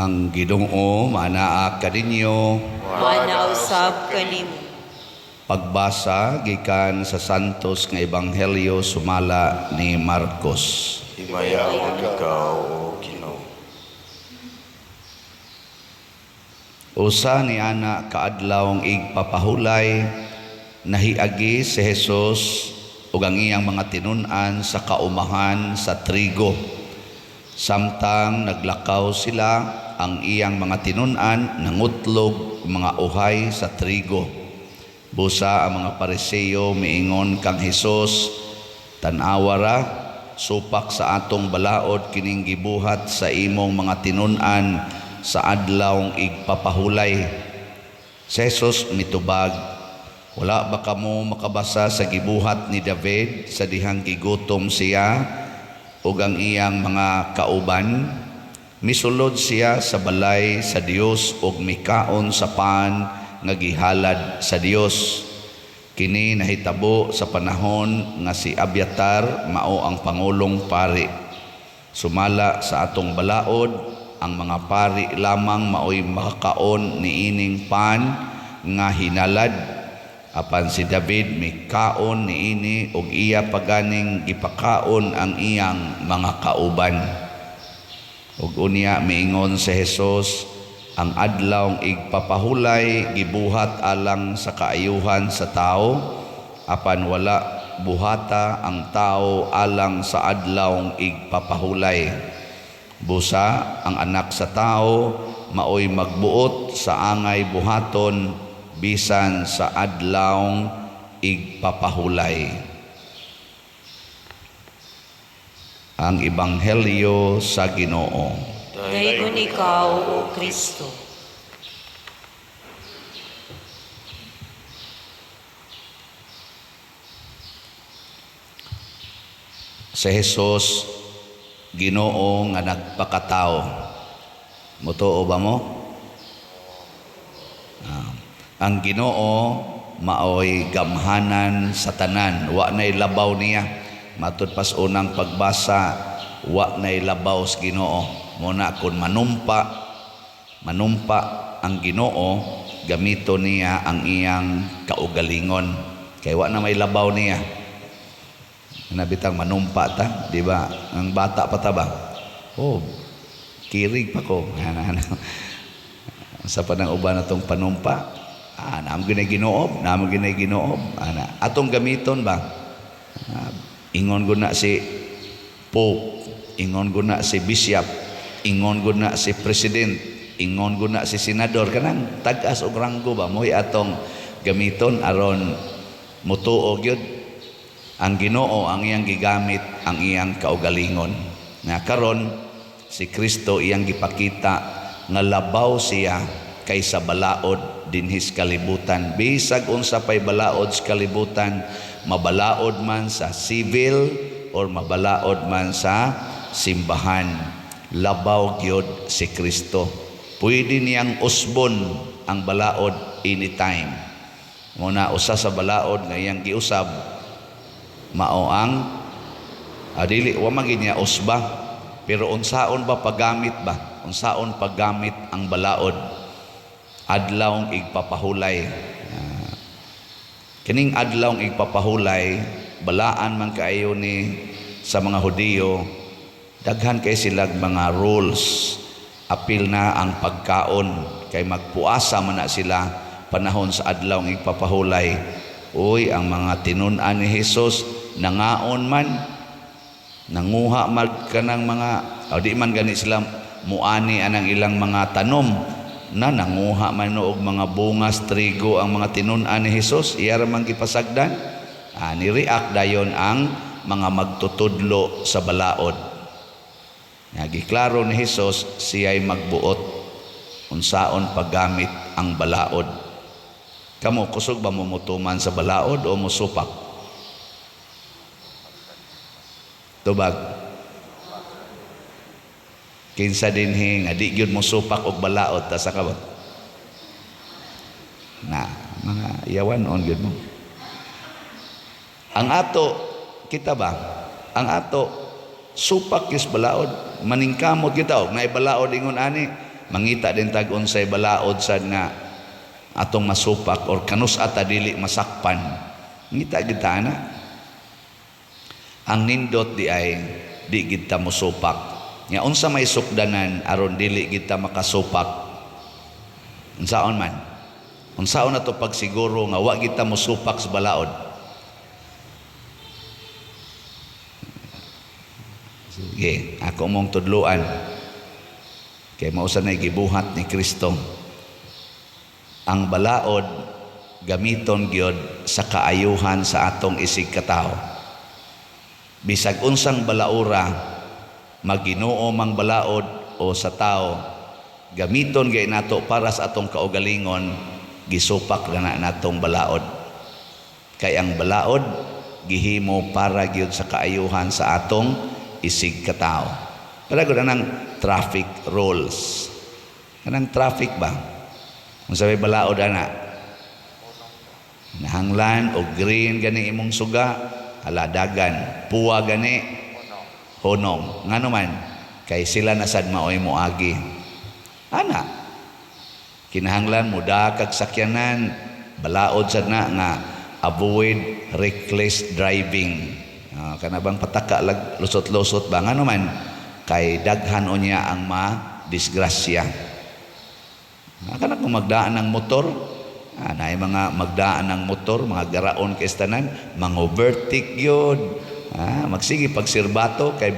Ang Ginoo manaa kaninyo. Manausab kanimo. Pagbasa gikan sa santos nga ebanghelyo sumala ni Marcos. Himayaon ikaw, O Ginoo. Usa ni ana kaadlawng igpapahulay nahiagi si Jesus ug ang iyang mga tinun-an sa kaumahan sa trigo. Samtang naglakaw sila, ang iyang mga tinun-an nangutlog mga uhay sa trigo. Busa ang mga Pariseo miingon kang Hesus, "Tan-awa supak sa atong balaod kining gibuhat sa imong mga tinun-an sa adlawng igpapahulay." Si Jesus mitubag, "Wala ba kamo makabasa sa gibuhat ni David sa dihang gigutom siya ug ang iyang mga kauban? Misulod siya sa balay sa Dios ug mikaon sa pan nga gihalad sa Dios. Kini nahitabo sa panahon nga si Abiatar mao ang pangulong pari. Sumala sa atong balaod, ang mga pari lamang maoy makakaon niining pan nga hinalad. Apan si David mikaon niini ug iya paganing gipakaon ang iyang mga kauban." Ug unya miingon si Jesus, ang adlawng igpapahulay gibuhat alang sa kaayuhan sa tao, apan wala buhata ang tao alang sa adlawng igpapahulay. Busa ang anak sa tao maoy magbuot sa angay buhaton bisan sa adlawng igpapahulay. Ang Ebanghelyo sa Ginoo. Dayon ikaw, O Kristo. Si Jesus, Ginoo nga nagpakatao. Motoo ba mo? Ang Ginoo maoy gamhanan sa tanan, wa nay labaw niya. Matud pas unang pagbasa, wa nay labaw sa Ginoo. Muna kun manumpa ang Ginoo, gamito niya ang iyang kaugalingon. Kay wa na may labaw niya. Nabitang manumpa ta, di ba? Ang bata pa ta ba? Oh, kirig pa ko. Sa panang uban atong panumpa, naam ginay Ginoo, naam ginay Ginoo. Atong gamiton ba? Ingon guna si Pope, ingon guna si Bishop, ingon guna si President, ingon guna si Senador, kanang tag-as og ranggo ba mo'y atong gamiton aron mutuo gyud ang Ginoo ang iyang gigamit ang iyang kaugalingon. Nga karon si Kristo iyang gipakita nga labaw siya kaysa balaod dinhis kalibutan. Bisag unsa pay balaod sa kalibutan, mabalaod man sa civil or mabalaod man sa simbahan, labaw gyud si Kristo. Pwede niyang usbon ang balaod anytime. Muna usa sa balaod nga iyang giusab mao ang dili wa man gid niya usba, pero unsaon ba paggamit ba? Unsaon paggamit ang balaod? Adlawng igpapahulay. Kining adlawng igpapahulay, balaan man kaayo ni sa mga Hudiyo, daghan kay silag mga rules. Apil na ang pagkaon, kay magpuasa man na sila panahon sa adlawng igpapahulay. Uy, ang mga tinun-an ni Jesus nangaon man, nanguha man kanang mga di man gani sila muani anang ilang mga tanom na nanguha man og mga bungas trigo ang mga tinun-an ni Jesus, iya ra man gipasagdan. Ni-react dayon ang mga magtutudlo sa balaod. Nagiklaro ni Jesus siya'y magbuot unsaon paggamit ang balaod. Kamo kusog ba mumutuman sa balaod o musupak? Tubag. Kinsa dinhi nga di gyud musupak og balaod ta sa kabot. Na mga iyawan on gyud mo. Ang ato kita ba? Ang ato supak is balaod, maningkamot kita og naay balaod ingon ani mangita din tag unsay balaod sad nga atong masupak or kanus ata dili masakpan. Ngita kita na. Ang nindot di ay di kita musupak. Nga unsa may sukdanan aron dili kita makasupak. Unsaon man? Unsaon na to pagsiguro nga wa kita musupak sa balaod? Sige, ako mong tudluan. Kay mausa na gibuhat ni Kristo. Ang balaod gamiton gyud sa kaayuhan sa atong isig katao. Bisag unsang balaura, Maginoo mang balaod o sa tao, gamiton gay nato para sa atong kaugalingon, gisupak na natong balaod. Kay ang balaod gihimo para gyud sa kaayuhan sa atong isig katao. Para gud nang traffic rules. Kanang traffic ba? Kung sabi balaod ana, nahanglan o green gani imong suga, aladagan, puwa gani, honong. Ngano man, kay sila nasad maoy moagi. Ana, kinahanglan muda kag sakyanan, balaod sad na nga avoid reckless driving. Kanabang pataka lag lusot-lusot ba ngano man, kay daghan unya ang ma-disgrasya. Kana kung magdaan ng motor, naay mga magdaan ng motor, mga garaon kay tanan, mang-overtake yun. Magsige pagsirbato kay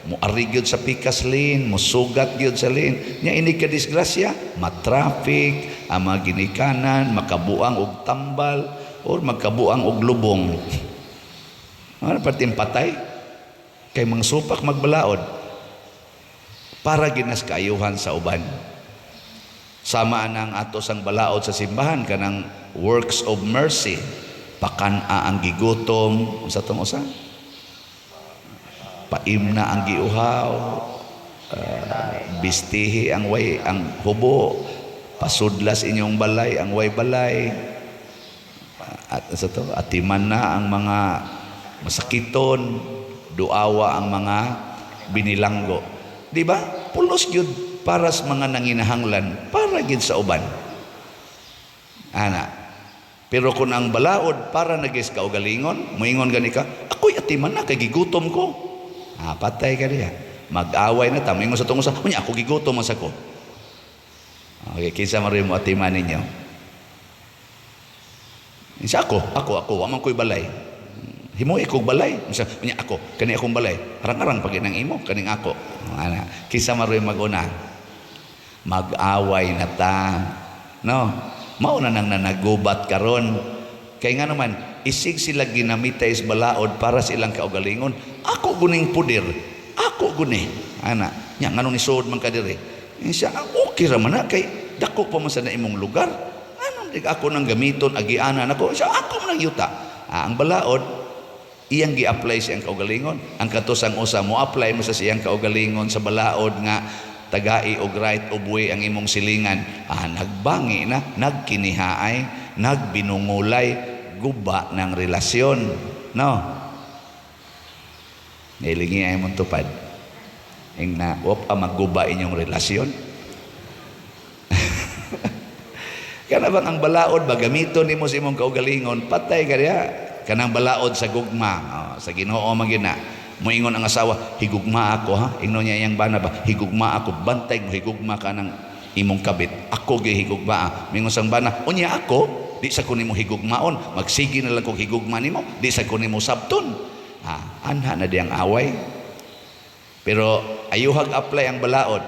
muari gyud sa pikas lane, musugat gyud sa lane. Nya ini ka disgrasya, matraffic, mga ginikanan, makabuang og tambal or magkabuang og lubong. Ano pating patay? Kay mangsupak magbalaod para ginas kaayuhan sa uban. Sama nang ato sang balaod sa simbahan kanang works of mercy, pakana ang gigutom sa tong usa, paimna ang giuhaw, bistihi ang way ang hubo, pasudlas inyong balay ang way balay, at sa to atiman na ang mga masakiton, duawa ang mga binilanggo. Di ba? Pulos gyud para sa mga nanginahanglan, para gyud sa uban. Ana. Pero kung ang balaod para nagis kaugalingon, moingon gani ka, ako'y atiman na kay gigutom ko. Patay ka diya. Mag-away na ta, moingon sa tungo sa, unya ako gigutom man sa ko. Okay, kinsa man rin mo atiman ninyo. Isa ako, wa man ko'y balay. Himo ikog balay, misa unya ako, kani akong balay. Arang-arang pag inang imo, kaning ako. Ana, kinsa man rin mag-una. Mag-away na ta. No? Mao na nang nanagubat karon. Kay nga naman, isig sila ginamitay sa balaod para silang kaugalingon. Ako guning pudir. Ako guni. Ana, nya ngano ni suod man ka diri. Siya, okay ra man na kay dako pa man sa imong lugar. Anong dig ako nang gamiton agianan ako. Siya ako man yuta. Ang balaod iyang gi-apply sa iyang kaugalingon. Ang katusang usa mo apply mo sa siyang kaugalingon sa balaod nga tagai og right of way ang imong silingan. Nagbangi na, nagkinihaay, nagbinungulay, guba ng relasyon. No? Nilingi ay mong tupad. Ing na, magguba inyong relasyon. Kana bang ang balaod ba gamiton nimo sa imong kaugalingon, patay ka diha. Kanang balaod sa gugma, sa Ginoo man gyud na. Moingon ang asawa, higugma ako ha. Ingnon niya iyang bana ba, higugma ako, bantay mo higugma ka ng imong kabit. Ako gyud higugma. Moingon sang bana, unya ako, di sa ko nimo higugmaon, magsigi na lang kog higugma nimo, di sa ko nimo sabton. Anha na diyang away. Pero ayuhag apply ang balaod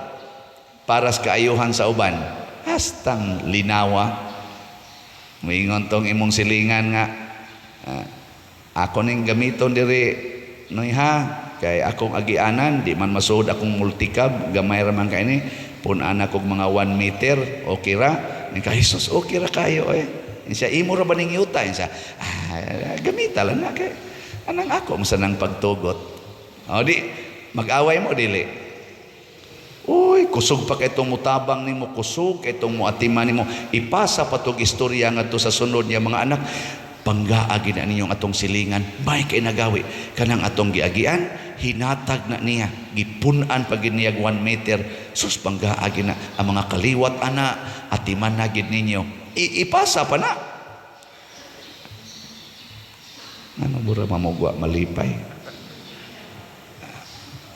para sa kaayuhan sa uban. Hastang linawa. Moingon tong imong silingan nga, ako ning gamiton diri noy ha, kay akong agianan di man masud akong multicab, gamay ra man kay ni pun-an ako mga 1 meter, okay ra ni ka Jesus, okay ra kayo siya imo ra ba ning yuta siya, gamita lang na kay anang ako sa nang pagtugot. Di mag-away mo dili. Uy, kusog pa kay itong mutabang nimo, kusog kay itong muatiman nimo, ipasa pa tong istorya ngadto sa sunod niya mga anak. Panggaagi na ninyong atong silingan, may kay nagawi kanang atong giagian, hinatag na niya, gipunan pag niyag 1 meter, sus panggaagi na, ang mga kaliwat ana, atiman na gid ninyo, ipasa pa na. Ano bura mamugwa, malipay.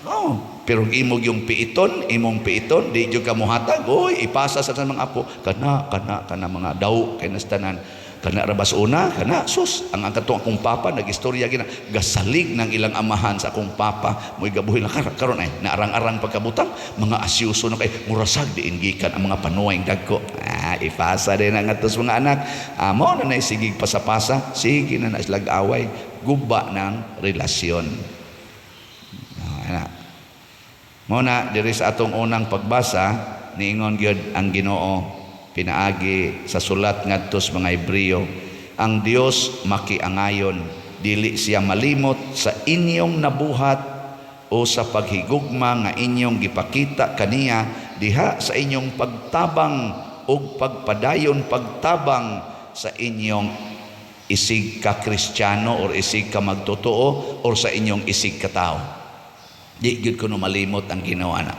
Oh, pero imong yung piiton, imong piiton, di jud ka mohatag, oy, ipasa sa mga apo, kana mga daw, kay nastanan, kana rabas una, kana sus ang katong akong papa nagistorya gina gasalig ng ilang amahan sa akong papa mo'y gabuhi lang karon ay naarang-arang pagkabutang mga asyuso na kay murasag diin gikan ang mga panuway dagko. Ipasa din ang atos mga anak, mo na nay sigig pasapasa, sige na islag away, guba ng relasyon. Anak mo na diri sa atong unang pagbasa niingon gyud ang Ginoo pinaagi sa sulat ngadto sa mga Hebreo, ang Dios makiangayon, dili siya malimot sa inyong nabuhat o sa paghigugma nga inyong gipakita kaniya diha sa inyong pagtabang o pagpadayon pagtabang sa inyong isig ka Kristiyano or isig ka magtotoo or sa inyong isig ka tao. Di gyud kuno malimot ang Ginoo ana.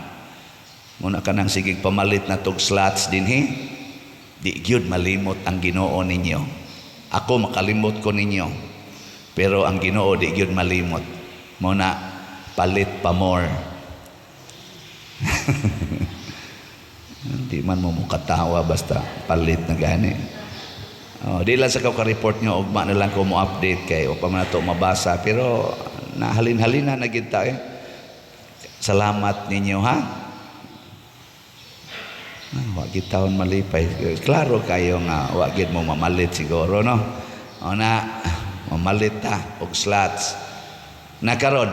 Muna ka nang sigig pamalit na tog slots dinhi. Di gyud malimot ang Ginoo ninyo. Ako makalimot ko ninyo. Pero ang Ginoo di gyud malimot. Muna palit pa more. Hindi man mo mukatawa basta palit na gani. Di lang sa ka-report nyo, ugma na lang ko mo update kay o pa man ito mabasa. Pero nahalin-halina na gid ta Salamat ninyo ha. Wag taon malipay. Klaro kayo nga wag gid mo mamalit siguro no. O na mamalit ta og slots. Na karon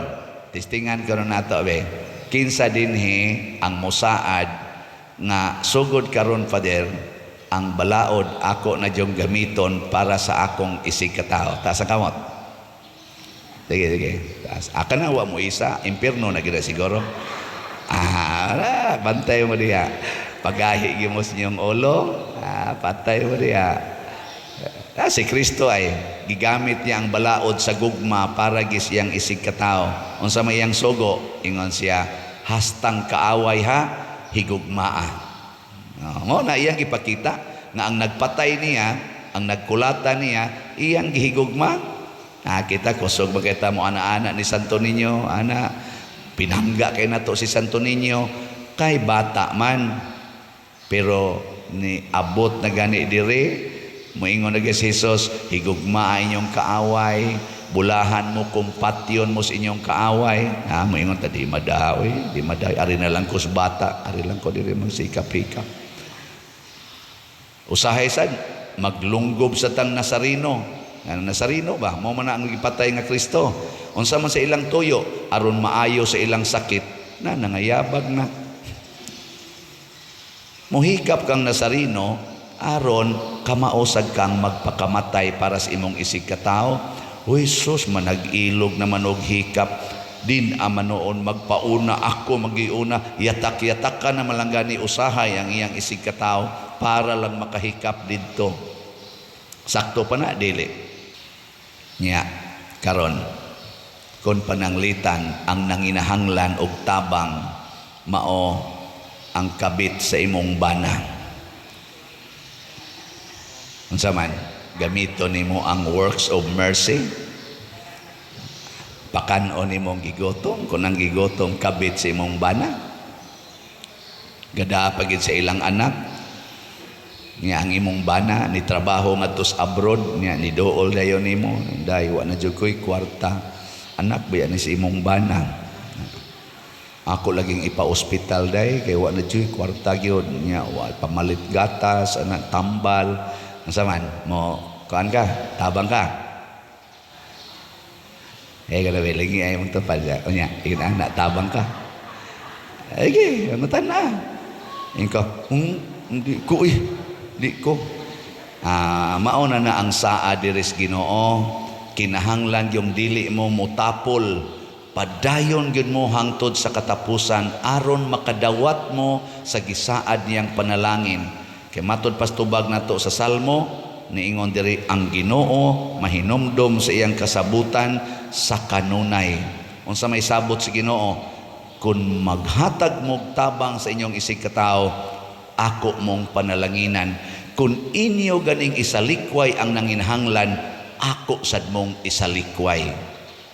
testingan karon nato be. Kinsa dinhi ang mosaad nga sugod karon Father ang balaod ako na jong gamiton para sa akong isig katao. Ta sa kamot. Sige. Aka na wa mo isa, impierno na gid siguro. Bantay mo diha. Pagahi gimos niyong ulo, patay mo diya. Si Kristo ay gigamit niya ang balaod sa gugma para gisiyang isig katao. Unsa may iyang sugo, ingon siya, hastang kaaway ha, higugmaa. Mo na iyang ipakita nga ang nagpatay niya, ang nagkulata niya, iyang gihigugma. Kita kusog makita mo ana-ana ni Santo Niño, ana pinangga kay nato si Santo Niño kay bata man. Pero ni abot na gani diri moingon na si Jesus, higugma inyong kaaway, bulahan mo kumpatyon mo sa inyong kaaway. Moingon ta di madawi, ari na lang ko sa bata, ari lang ko diri magsikap-hikap. Usahay sad maglunggob sa tang Nasarino. Nasarino ba? Mo man ang gipatay nga Kristo. Unsa man sa ilang tuyo aron maayo sa ilang sakit na nangayabag na. Muhikap kang Nasarino aron kamausag kang magpakamatay para sa imong isig katao. Uy sus, manag-ilog naman og hikap din amanoon magpauna ako magiuna yatak-yatak ka na malanggani usahay ang iyang isig katao para lang makahikap didto. Sakto pa na dili nya karon kon pananglitan ang nanginahanglan og tabang mao ang kabit sa imong bana. Unsa man gamito nimo ang works of mercy, pakanon nimong gigotom kun ang gigotom kabit sa imong bana, gada pagid sa ilang anak niya ang imong bana ni trabaho ngadto sa abroad niya ni dool dayon nimo dai wa na jud koy kwarta, anak ba ni sa imong bana. Ako laging ipa-hospital day kay wa na jud kwarta gyud nya wa pamalit gatas anak tambal. Unsa man mo kuan ka tabang ka kada lagi ay mong tupad nya anak tabang ka ay matan na ingko di ko mauna na ang saa diris Ginoo kinahanglan yung dili mo mutapol padayon gyud mo hangtod sa katapusan aron makadawat mo sa gisaad niyang panalangin. Kay matod pastubag nato sa Salmo niingon diri ang Ginoo mahinumdom sa iyang kasabutan sa kanunay Unsa may sabot sa Ginoo, kun maghatag mog tabang sa inyong isig katao, ako mong panalanginan. Kun inyo ganing isalikway ang nanginhanglan, ako sad mong isalikway.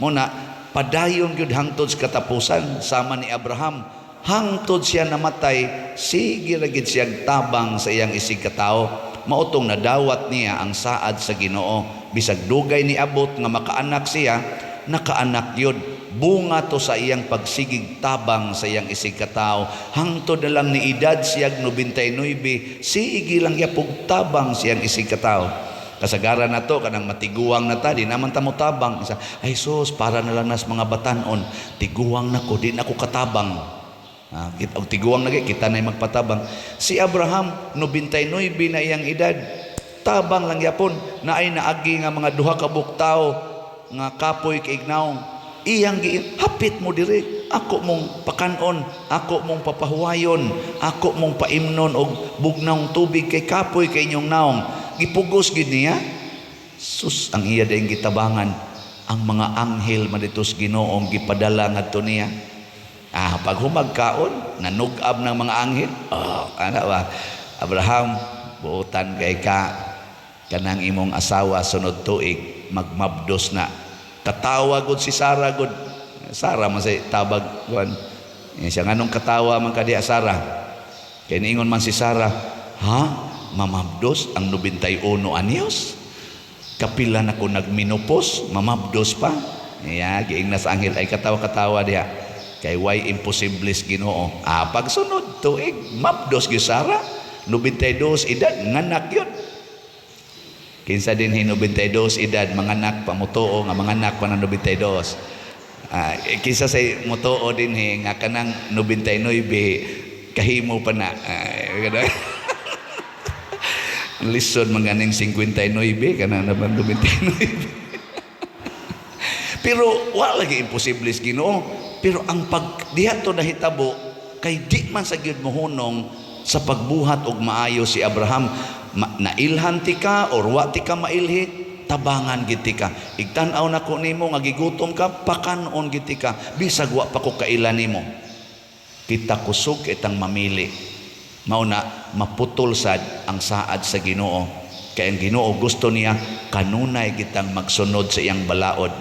Muna, padayon gyud hangtod sa katapusan sama ni Abraham. Hangtod siya namatay, sige ra gid siyang tabang sa iyang isig katao. Mautong nadawat niya ang saad sa Ginoo. Bisag dugay ni abot nga makaanak siya, nakaanak yun. Bunga to sa iyang pagsigig tabang sa iyang isig katao. Hangtod na lang ni edad siyag 99, sige lang yapog tabang siyang isig katao. Kasagaran na to, kanang matiguang na ta, di naman ta mo tabang. Isa, ay sus, para na lang nas mga batanon, tiguang na ko, di na ko katabang. Og tiguang na kita na magpatabang. Si Abraham, 99 na iyang edad, tabang lang yapon, na ay naagi nga mga duha ka buktaw, nga kapoy kaignaw. Iyang giin, hapit mo diri, ako mong pakanon, ako mong papahuwayon, ako mong paimnon og bugnaw tubig kay kapoy kay inyong naong. Gipugos gid niya. Sus, ang iya daing gitabangan, ang mga anghel maditos Ginoong gipadala ngadto niya. Pag humagkaon, nanugab ng mga anghel. Kana ba? Abraham, buutan kay ka, kanang imong asawa sunod tuig, magmabdos na. Katawa gud si Sarah gud. Sarah man say tabag kuan. Siya nganong katawa man kadi Sarah. Kay niingon man si Sarah, mamabdos ang 91 anyos. Kapila na ko nagminopos, mamabdos pa. Giingna sa anghel ay katawa-katawa diha. Kay why imposibles Ginoo. Pagsunod tuig, mabdos gyud Sarah, 92 edad, nganak yun. Kinsa din 92 edad, manganak pamutuo nga manganak pa ng 92. Kinsa say mutuo din nga kanang 99 kahimo pa na. Lison manganing 59 kanang naman 99. Pero wala lagi imposibles Ginoo. Pero ang diha to nahitabo kay di man sa gyud mohunong sa pagbuhat og maayo si Abraham. Nailhan ti ka or wa ti ka mailhi, tabangan gid ti ka. Igtan-aw nako nimo nga gigutom ka, pakanon gid ti ka. Bisag wa pa ko kailan nimo. Kita kusog itang mamili. Mao na maputol sad ang saad sa Ginoo. Kay ang Ginoo gusto niya kanunay kitang magsunod sa iyang balaod.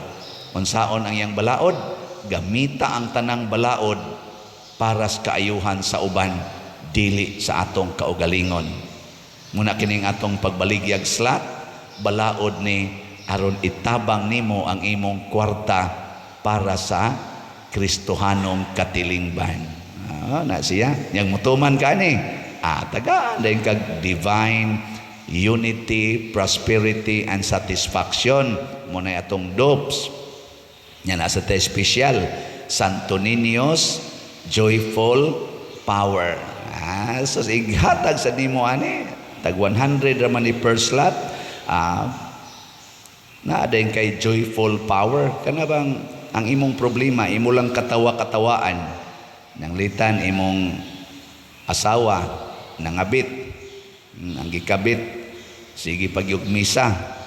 Unsaon ang iyang balaod? Gamita ang tanang balaod para sa kaayuhan sa uban, dili sa atong kaugalingon. Muna kining atong pagbaligyag slat, balaod ni aron itabang nimo ang imong kwarta para sa Kristohanong katilingban. Na siya, yang mutuman ka ni. Tagaan dahil kag divine unity, prosperity, and satisfaction. Muna atong dopes. Yan nasa tayo special. Santo Niños, joyful power. So ighatag sa nimo ani. Tag 100 raman ni per slot. Naadayin kay joyful power. Kana bang ang imong problema, imo lang katawa-katawaan. Nang litan imong asawa, nangabit, ang gikabit, sige pagyugmisa.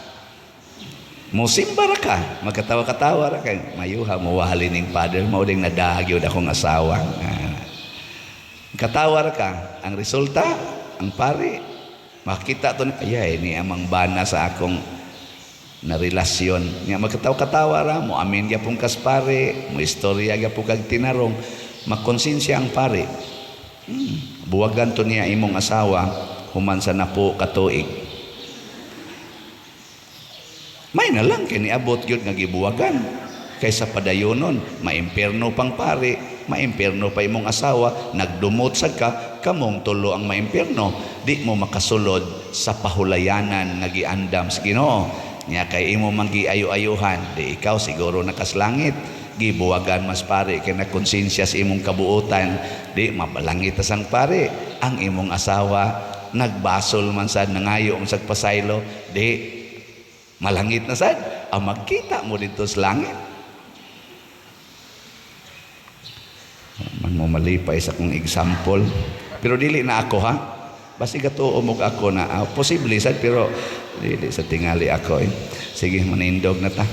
Musimba ra ka, magkatawa-katawa ra kay mayuha mo wahali ning father mo ding nadahagyo akong asawa. Katawa ra ka, ang resulta, ang pari makita to ayay ni amang bana sa akong na relasyon. Nga magkatawa-katawa ra mo amin gyapon kas pare, mo istorya gyapon kag tinarong, makonsensya ang pare. Buwagan to niya imong asawa human sa napo katuig. May na lang kiniabot yun nga gibuwagan. Kaysa padayonon, maimperno pang pare, maimperno pa imong asawa, nagdumot sa ka, kamong tulo ang maimperno. Di mo makasulod sa pahulayanan nga giandam sa Ginoo. Nya kay imo manggi ayo-ayuhan, di ikaw siguro nakaslangit. Gibuwagan mas pare, kay nakonsensya sa imong kabuutan, di mabalangit sang pare. Ang imong asawa, nagbasol man sad, nangayo sa pasaylo, di malangit na sad, ang magkita mo dito sa langit. Man mo malipay sa kong example. Pero dili na ako ha. Basi gatuo mo ako na posible sad pero dili sa tingali ako. Sige, manindog na ta.